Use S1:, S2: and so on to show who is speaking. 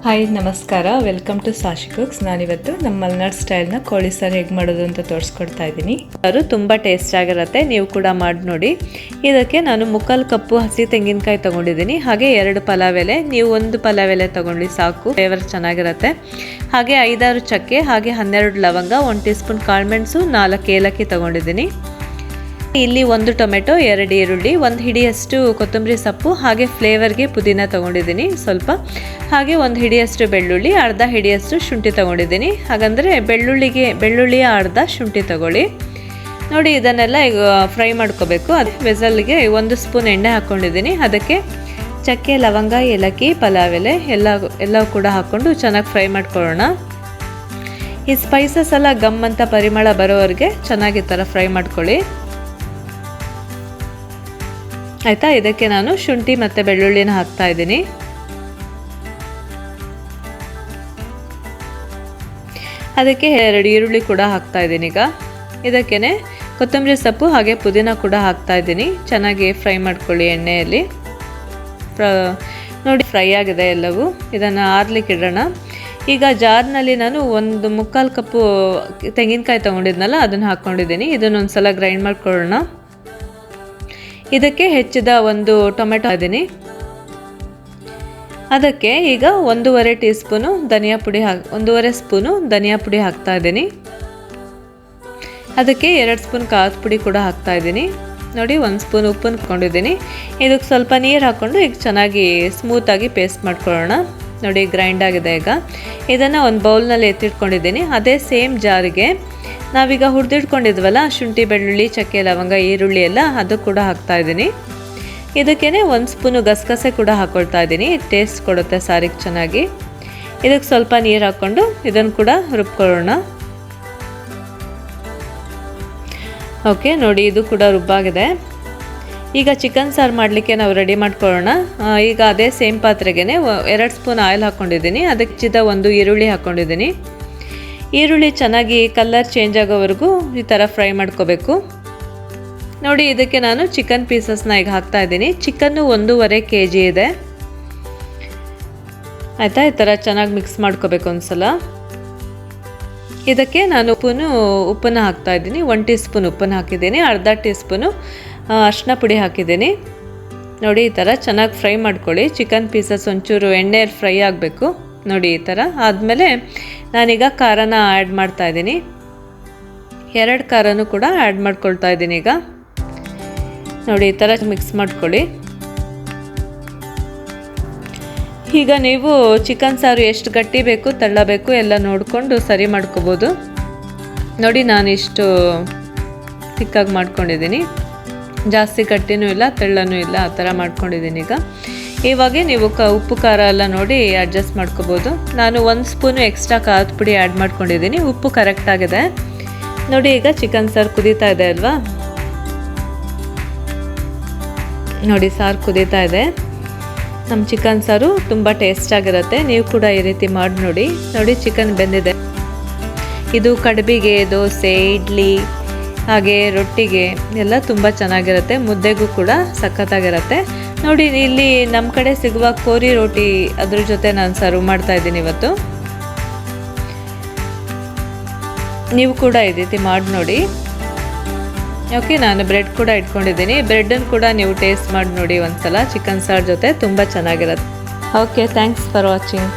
S1: Hi ನಮಸ್ಕಾರ, welcome to ಸಾಶಿ cooks. ನಾನಿವತ್ತು ನಮ್ಮ ಮಲೆನಾಡು ಸ್ಟೈಲ್ನ ಕೋಳಿ ಸಾರು ಹೇಗೆ ಮಾಡೋದು ಅಂತ ತೋರಿಸ್ಕೊಡ್ತಾ ಇದ್ದೀನಿ. ಅದು ತುಂಬ ಟೇಸ್ಟ್ ಆಗಿರುತ್ತೆ, ನೀವು ಕೂಡ ಮಾಡಿ ನೋಡಿ. ಇದಕ್ಕೆ ನಾನು 3/4 ಕಪ್ಪು ಹಸಿ ತೆಂಗಿನಕಾಯಿ ತೊಗೊಂಡಿದ್ದೀನಿ. ಹಾಗೆ 2 ಪಲಾವ್ ಎಲೆ, ನೀವು 1 ಪಲಾವ್ ಎಲೆ ತೊಗೊಂಡು ಸಾಕು, ಫ್ಲೇವರ್ ಚೆನ್ನಾಗಿರುತ್ತೆ. ಹಾಗೆ 5-6 ಚಕ್ಕೆ, ಹಾಗೆ 12 ಲವಂಗ, 1 ಟೀ ಸ್ಪೂನ್ ಕಾಳುಮೆಣಸು, 4 ಏಲಕ್ಕಿ ತೊಗೊಂಡಿದ್ದೀನಿ. ಇಲ್ಲಿ 1 ಟೊಮೆಟೊ, 2 ಈರುಳ್ಳಿ, 1 ಹಿಡಿಯಷ್ಟು ಕೊತ್ತಂಬರಿ ಸೊಪ್ಪು, ಹಾಗೆ ಫ್ಲೇವರ್ಗೆ ಪುದೀನ ತೊಗೊಂಡಿದ್ದೀನಿ ಸ್ವಲ್ಪ, ಹಾಗೆ 1 ಹಿಡಿಯಷ್ಟು ಬೆಳ್ಳುಳ್ಳಿ, ಅರ್ಧ ಹಿಡಿಯಷ್ಟು ಶುಂಠಿ ತೊಗೊಂಡಿದ್ದೀನಿ. ಹಾಗಂದರೆ ಬೆಳ್ಳುಳ್ಳಿಯ ಅರ್ಧ ಶುಂಠಿ ತೊಗೊಳ್ಳಿ. ನೋಡಿ, ಇದನ್ನೆಲ್ಲ ಈಗ ಫ್ರೈ ಮಾಡ್ಕೋಬೇಕು. ಅದು ವೆಸಲ್ಗೆ 1 ಸ್ಪೂನ್ ಎಣ್ಣೆ ಹಾಕ್ಕೊಂಡಿದ್ದೀನಿ. ಅದಕ್ಕೆ ಚಕ್ಕೆ, ಲವಂಗ, ಏಲಕ್ಕಿ, ಪಲಾವ್ ಎಲೆ ಎಲ್ಲ ಕೂಡ ಹಾಕ್ಕೊಂಡು ಚೆನ್ನಾಗಿ ಫ್ರೈ ಮಾಡ್ಕೊಳ್ಳೋಣ. ಈ ಸ್ಪೈಸಸ್ ಎಲ್ಲ ಗಮ್ ಅಂತ ಪರಿಮಳ ಬರೋವರೆಗೆ ಚೆನ್ನಾಗಿ ಈ ಥರ ಫ್ರೈ ಮಾಡ್ಕೊಳ್ಳಿ, ಆಯಿತಾ. ಇದಕ್ಕೆ ನಾನು ಶುಂಠಿ ಮತ್ತು ಬೆಳ್ಳುಳ್ಳಿನ ಹಾಕ್ತಾ ಇದ್ದೀನಿ. ಅದಕ್ಕೆ 2 ಈರುಳ್ಳಿ ಕೂಡ ಹಾಕ್ತಾ ಇದ್ದೀನಿ. ಈಗ ಇದಕ್ಕೇ ಕೊತ್ತಂಬರಿ ಸೊಪ್ಪು ಹಾಗೆ ಪುದೀನ ಕೂಡ ಹಾಕ್ತಾ ಇದ್ದೀನಿ. ಚೆನ್ನಾಗಿ ಫ್ರೈ ಮಾಡ್ಕೊಳ್ಳಿ ಎಣ್ಣೆಯಲ್ಲಿ. ನೋಡಿ, ಫ್ರೈ ಆಗಿದೆ ಎಲ್ಲವೂ. ಇದನ್ನು ಆರ್ಲಿಕ್ಕೆ ಇಡೋಣ. ಈಗ ಜಾರ್ನಲ್ಲಿ ನಾನು 1/4 ಕಪ್ಪು ತೆಂಗಿನಕಾಯಿ ತೊಗೊಂಡಿದ್ನಲ್ಲ, ಅದನ್ನು ಹಾಕ್ಕೊಂಡಿದ್ದೀನಿ. ಇದನ್ನೊಂದು ಸಲ ಗ್ರೈಂಡ್ ಮಾಡ್ಕೊಳ್ಳೋಣ. ಇದಕ್ಕೆ ಹೆಚ್ಚಿದ 1 ಟೊಮೆಟೊ ಹಾಕಿದ್ದೀನಿ. ಅದಕ್ಕೆ ಈಗ 1.5 ಟೀ ಸ್ಪೂನು ಧನಿಯಾ ಪುಡಿ 1.5 ಸ್ಪೂನು ಧನಿಯಾ ಪುಡಿ ಹಾಕ್ತಾ ಇದ್ದೀನಿ. ಅದಕ್ಕೆ 2 ಸ್ಪೂನ್ ಖಾರದ ಪುಡಿ ಕೂಡ ಹಾಕ್ತಾ ಇದ್ದೀನಿ. ನೋಡಿ, 1 ಸ್ಪೂನ್ ಉಪ್ಪನ್ನು ಹಾಕ್ಕೊಂಡಿದ್ದೀನಿ. ಇದಕ್ಕೆ ಸ್ವಲ್ಪ ನೀರು ಹಾಕ್ಕೊಂಡು ಈಗ ಚೆನ್ನಾಗಿ ಸ್ಮೂತಾಗಿ ಪೇಸ್ಟ್ ಮಾಡ್ಕೊಳ್ಳೋಣ. ನೋಡಿ, ಗ್ರೈಂಡ್ ಆಗಿದೆ. ಈಗ ಇದನ್ನು ಒಂದು ಬೌಲ್ನಲ್ಲಿ ಎತ್ತಿಟ್ಕೊಂಡಿದ್ದೀನಿ. ಅದೇ ಸೇಮ್ ಜಾರಿಗೆ ನಾವೀಗ ಹುರಿದಿಟ್ಕೊಂಡಿದ್ವಲ್ಲ ಶುಂಠಿ, ಬೆಳ್ಳುಳ್ಳಿ, ಚಕ್ಕೆ, ಲವಂಗ, ಈರುಳ್ಳಿ ಎಲ್ಲ, ಅದು ಕೂಡ ಹಾಕ್ತಾ ಇದ್ದೀನಿ. ಇದಕ್ಕೇ 1 ಸ್ಪೂನು ಗಸಗಸೆ ಕೂಡ ಹಾಕ್ಕೊಳ್ತಾ ಇದ್ದೀನಿ. ಟೇಸ್ಟ್ ಕೊಡುತ್ತೆ ಸಾರಿಗೆ ಚೆನ್ನಾಗಿ. ಇದಕ್ಕೆ ಸ್ವಲ್ಪ ನೀರು ಹಾಕ್ಕೊಂಡು ಇದನ್ನು ಕೂಡ ರುಬ್ಕೊಳ್ಳೋಣ. ಓಕೆ, ನೋಡಿ, ಇದು ಕೂಡ ರುಬ್ಬಾಗಿದೆ. ಈಗ ಚಿಕನ್ ಸಾರು ಮಾಡಲಿಕ್ಕೆ ನಾವು ರೆಡಿ ಮಾಡ್ಕೊಳ್ಳೋಣ. ಈಗ ಅದೇ ಸೇಮ್ ಪಾತ್ರೆಗೆ 2 ಸ್ಪೂನ್ ಆಯಿಲ್ ಹಾಕ್ಕೊಂಡಿದ್ದೀನಿ. ಅದಕ್ಕೆ ಹೆಚ್ಚಿದ 1 ಈರುಳ್ಳಿ ಹಾಕ್ಕೊಂಡಿದ್ದೀನಿ. ಈರುಳ್ಳಿ ಚೆನ್ನಾಗಿ ಕಲರ್ ಚೇಂಜ್ ಆಗೋವರೆಗೂ ಈ ಥರ ಫ್ರೈ ಮಾಡ್ಕೋಬೇಕು. ನೋಡಿ, ಇದಕ್ಕೆ ನಾನು ಚಿಕನ್ ಪೀಸಸ್ನ ಈಗ ಹಾಕ್ತಾ ಇದ್ದೀನಿ. ಚಿಕನ್ನು 1.5 kg ಇದೆ, ಆಯಿತಾ. ಈ ಥರ ಚೆನ್ನಾಗಿ ಮಿಕ್ಸ್ ಮಾಡ್ಕೋಬೇಕು ಒಂದ್ಸಲ. ಇದಕ್ಕೆ ನಾನು ಉಪ್ಪನ್ನು ಹಾಕ್ತಾ ಇದ್ದೀನಿ. 1 ಟೀ ಸ್ಪೂನ್ ಉಪ್ಪನ್ನು ಹಾಕಿದ್ದೀನಿ. ಅರ್ಧ ಟೀ ಸ್ಪೂನು ಅರಿಶಿನ ಪುಡಿ ಹಾಕಿದ್ದೀನಿ. ನೋಡಿ, ಈ ಥರ ಚೆನ್ನಾಗಿ ಫ್ರೈ ಮಾಡ್ಕೊಳ್ಳಿ. ಚಿಕನ್ ಪೀಸಸ್ ಒಂಚೂರು ಎಣ್ಣೆಯಲ್ಲಿ ಫ್ರೈ ಆಗಬೇಕು. ನೋಡಿ, ಈ ಥರ ಆದಮೇಲೆ ನಾನೀಗ ಖಾರನ ಆ್ಯಡ್ ಮಾಡ್ತಾ ಇದ್ದೀನಿ. 2 ಖಾರನೂ ಕೂಡ ಆ್ಯಡ್ ಮಾಡ್ಕೊಳ್ತಾ ಇದ್ದೀನಿ. ಈಗ ನೋಡಿ, ಈ ಥರ ಮಿಕ್ಸ್ ಮಾಡ್ಕೊಳ್ಳಿ. ಈಗ ನೀವು ಚಿಕನ್ ಸಾರು ಎಷ್ಟು ಗಟ್ಟಿ ಬೇಕು, ತೆಳ್ಳ ಬೇಕು ಎಲ್ಲ ನೋಡಿಕೊಂಡು ಸರಿ ಮಾಡ್ಕೋಬೋದು. ನೋಡಿ, ನಾನು ಇಷ್ಟು ತಿಕ್ಕಾಗಿ ಮಾಡ್ಕೊಂಡಿದ್ದೀನಿ. ಜಾಸ್ತಿ ಗಟ್ಟಿನೂ ಇಲ್ಲ, ತೆಳ್ಳನೂ ಇಲ್ಲ, ಆ ಥರ ಮಾಡ್ಕೊಂಡಿದ್ದೀನಿ. ಇವಾಗ ನೀವು ಉಪ್ಪು ಖಾರ ಎಲ್ಲ ನೋಡಿ ಅಡ್ಜಸ್ಟ್ ಮಾಡ್ಕೋಬೋದು. ನಾನು 1 ಸ್ಪೂನು ಎಕ್ಸ್ಟ್ರಾ ಖಾರದ ಪುಡಿ ಆ್ಯಡ್ ಮಾಡ್ಕೊಂಡಿದ್ದೀನಿ. ಉಪ್ಪು ಕರೆಕ್ಟಾಗಿದೆ. ನೋಡಿ, ಈಗ ಚಿಕನ್ ಸಾರು ಕುದೀತಾ ಇದೆ ಅಲ್ವಾ. ನೋಡಿ, ಸಾರು ಕುದೀತಾ ಇದೆ. ನಮ್ಮ ಚಿಕನ್ ಸಾರು ತುಂಬ ಟೇಸ್ಟಾಗಿರುತ್ತೆ. ನೀವು ಕೂಡ ಈ ರೀತಿ ಮಾಡಿ ನೋಡಿ. ನೋಡಿ, ಚಿಕನ್ ಬೆಂದಿದೆ. ಇದು ಕಡುಬಿಗೆ, ದೋಸೆ, ಇಡ್ಲಿ, ಹಾಗೆ ರೊಟ್ಟಿಗೆ ಎಲ್ಲ ತುಂಬ ಚೆನ್ನಾಗಿರುತ್ತೆ. ಮುದ್ದೆಗೂ ಕೂಡ ಸಖತ್ತಾಗಿರುತ್ತೆ. ನೋಡಿ, ಇಲ್ಲಿ ನಮ್ಮ ಕಡೆ ಸಿಗುವ ಕೋರಿ ರೋಟಿ ಅದ್ರ ಜೊತೆ ನಾನು ಸರ್ವ್ ಮಾಡ್ತಾ ಇದ್ದೀನಿ ಇವತ್ತು. ನೀವು ಕೂಡ ಈ ರೀತಿ ಮಾಡಿ ನೋಡಿ. ಓಕೆ, ನಾನು ಬ್ರೆಡ್ ಕೂಡ ಇಟ್ಕೊಂಡಿದ್ದೀನಿ. ಬ್ರೆಡ್ಡನ್ನು ಕೂಡ ನೀವು ಟೇಸ್ಟ್ ಮಾಡಿ ನೋಡಿ ಒಂದ್ಸಲ. ಚಿಕನ್ ಸಾರು ಜೊತೆ ತುಂಬ ಚೆನ್ನಾಗಿರುತ್ತೆ. Okay, thanks for watching.